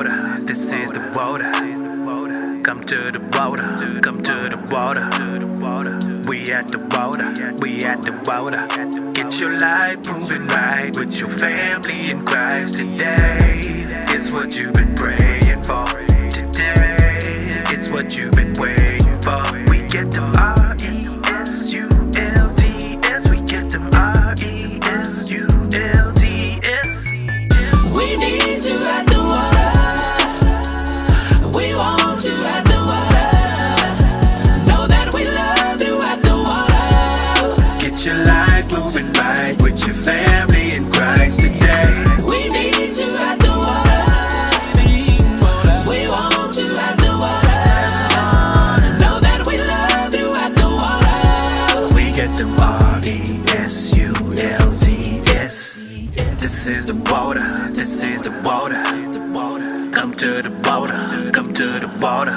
water, this is the water. Come to the water, come to the water. We at the water, we at the water. Get your life moving right with your family in Christ today. It's what you've been praying for today. It's what you've been waiting for. We get them RESULTS. We get them RESULTS. We need you at the water. We want you at the water. Know that we love you at the water. Get your life moving right with your family in Christ today. We need you at the water. We want you at the water. Know that we love you at the water. We get them RESULTS. This is the water, this is the water. Come to the water, come to the water.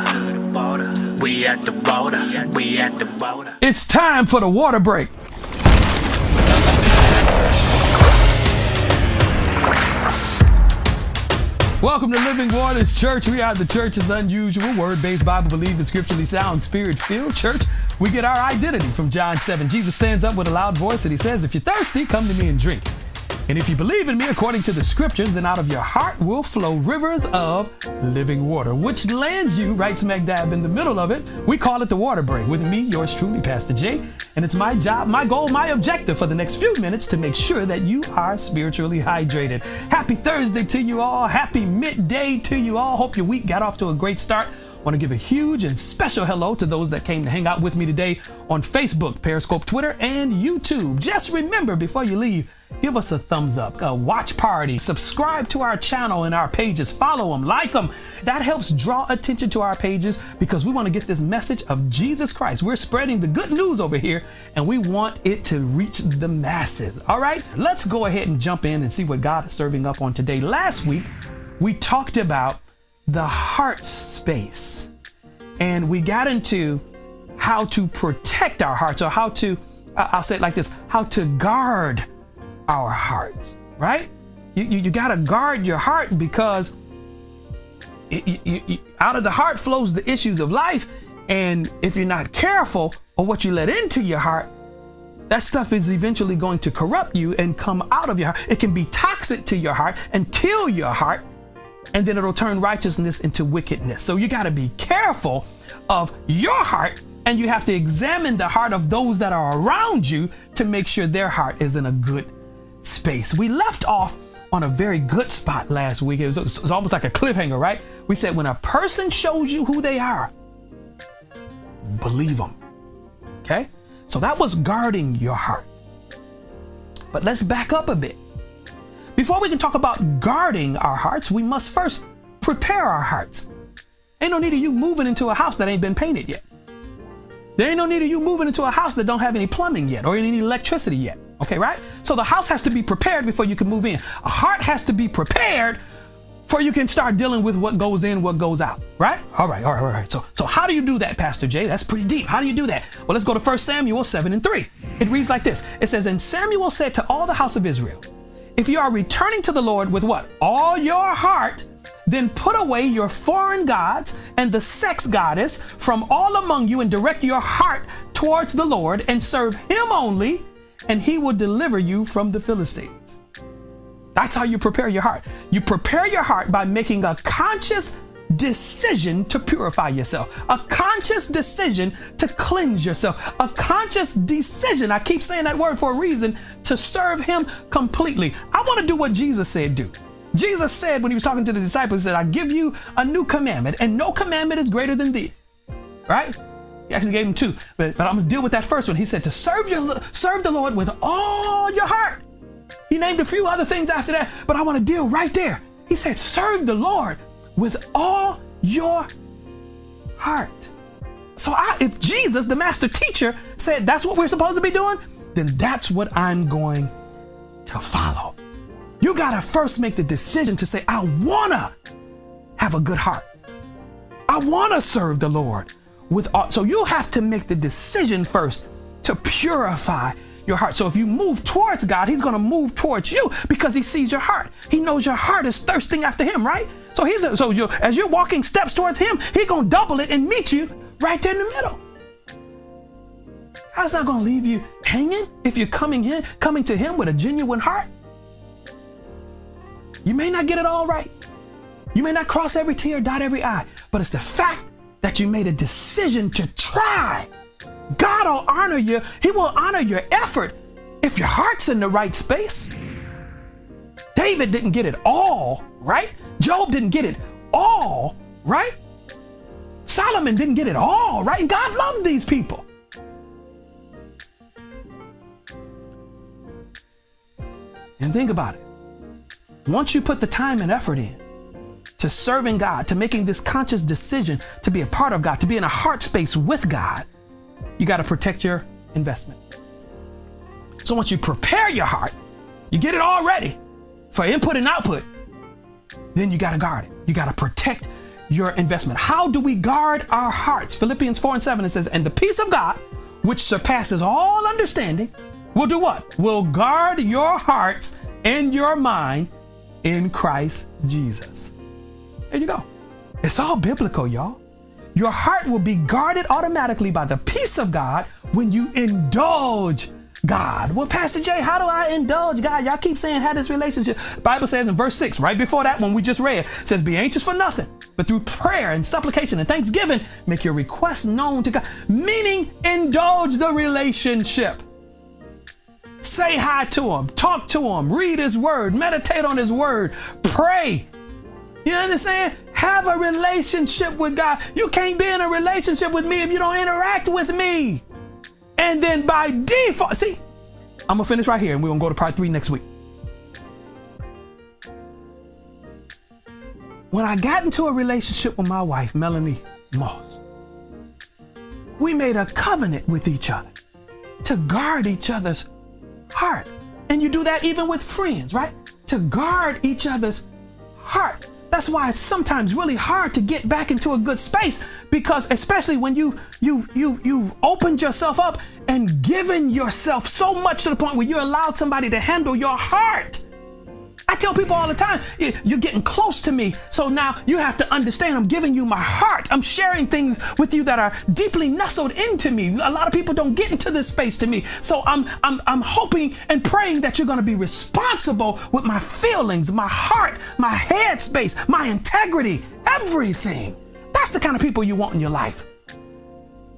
We at the water, we at the water. It's time for the water break. Welcome to Living Waters Church. We are the church's unusual, word-based, Bible-believing, scripturally sound, spirit-filled church. We get our identity from John 7. Jesus stands up with a loud voice and he says, if you're thirsty, come to me and drink. And if you believe in me according to the scriptures, then out of your heart will flow rivers of living water, which lands you right smack dab in the middle of it. We call it the water break with me, yours truly, Pastor Jay. And it's my job, my goal, my objective for the next few minutes to make sure that you are spiritually hydrated. Happy Thursday to you all. Happy midday to you all. Hope your week got off to a great start. Want to give a huge and special hello to those that came to hang out with me today on Facebook, Periscope, Twitter, and YouTube. Just remember, before you leave, give us a thumbs up, a watch party, subscribe to our channel and our pages, follow them, like them. That helps draw attention to our pages because we want to get this message of Jesus Christ. We're spreading the good news over here and we want it to reach the masses. All right, let's go ahead and jump in and see what God is serving up on today. Last week, we talked about the heart space and we got into how to protect our hearts, or how to, I'll say it like this, how to guard our hearts, right? You got to guard your heart because out of the heart flows the issues of life. And if you're not careful of what you let into your heart, that stuff is eventually going to corrupt you and come out of your heart. It can be toxic to your heart and kill your heart. And then it'll turn righteousness into wickedness. So you got to be careful of your heart, and you have to examine the heart of those that are around you to make sure their heart is in a good space. We left off on a very good spot last week. It was almost like a cliffhanger, right? We said when a person shows you who they are, believe them. Okay? So that was guarding your heart. But let's back up a bit. Before we can talk about guarding our hearts, we must first prepare our hearts. Ain't no need of you moving into a house that ain't been painted yet. There ain't no need of you moving into a house that don't have any plumbing yet or any electricity yet. Okay, right? So the house has to be prepared before you can move in. A heart has to be prepared before you can start dealing with what goes in, what goes out, right? All right. So how do you do that, Pastor Jay? That's pretty deep. How do you do that? Well, let's go to 1 Samuel 7:3. It reads like this. It says, and Samuel said to all the house of Israel, if you are returning to the Lord with what? All your heart, then put away your foreign gods and the sex goddess from all among you and direct your heart towards the Lord and serve him only, and he will deliver you from the Philistines. That's how you prepare your heart. You prepare your heart by making a conscious decision to purify yourself, a conscious decision to cleanse yourself, a conscious decision, I keep saying that word for a reason, to serve him completely. I want to do what Jesus said do. Jesus said when he was talking to the disciples, he said, I give you a new commandment, and no commandment is greater than this, right? He actually gave him two, but I'm going to deal with that first one. He said to serve the Lord with all your heart. He named a few other things after that, but I want to deal right there. He said, serve the Lord with all your heart. So if Jesus, the master teacher, said that's what we're supposed to be doing, then that's what I'm going to follow. You got to first make the decision to say, I want to have a good heart. I want to serve the Lord with all. So you have to make the decision first to purify your heart. So if you move towards God, he's going to move towards you because he sees your heart. He knows your heart is thirsting after him, right? As you're walking steps towards him, he gonna double it and meet you right there in the middle. How's that gonna leave you hanging if you're coming to him with a genuine heart? You may not get it all right. You may not cross every T or dot every I, but it's the fact that you made a decision to try. God will honor you. He will honor your effort if your heart's in the right space. David didn't get it all right. Job didn't get it all right. Solomon didn't get it all right. And God loves these people. And think about it. Once you put the time and effort in to serving God, to making this conscious decision to be a part of God, to be in a heart space with God, you got to protect your investment. So once you prepare your heart, you get it all ready for input and output, then you got to guard it. You got to protect your investment. How do we guard our hearts? Philippians 4:7, it says, and the peace of God, which surpasses all understanding, will do what? Will guard your hearts and your mind in Christ Jesus. There you go. It's all biblical, y'all. Your heart will be guarded automatically by the peace of God when you indulge God. Well, Pastor Jay, how do I indulge God? Y'all keep saying have this relationship. Bible says in verse 6, right before that one we just read, it says, be anxious for nothing, but through prayer and supplication and thanksgiving, make your requests known to God. Meaning, indulge the relationship. Say hi to him, talk to him, read his word, meditate on his word, pray. You understand? Have a relationship with God. You can't be in a relationship with me if you don't interact with me. And then by default, see, I'm gonna finish right here and we're gonna go to part 3 next week. When I got into a relationship with my wife, Melanie Moss, we made a covenant with each other to guard each other's heart. And you do that even with friends, right? To guard each other's heart. That's why it's sometimes really hard to get back into a good space, because especially when you've opened yourself up and given yourself so much to the point where you allowed somebody to handle your heart. I tell people all the time, you're getting close to me, so now you have to understand I'm giving you my heart. I'm sharing things with you that are deeply nestled into me. A lot of people don't get into this space to me. So I'm hoping and praying that you're going to be responsible with my feelings, my heart, my head space, my integrity, everything. That's the kind of people you want in your life.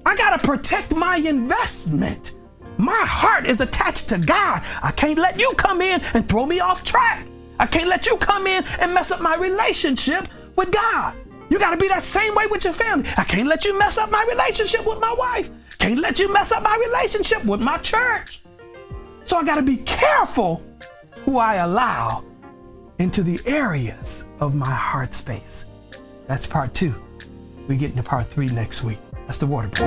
I got to protect my investment. My heart is attached to God. I can't let you come in and throw me off track. I can't let you come in and mess up my relationship with God. You got to be that same way with your family. I can't let you mess up my relationship with my wife. Can't let you mess up my relationship with my church. So I got to be careful who I allow into the areas of my heart space. That's part 2. We get into part 3 next week. That's the water break.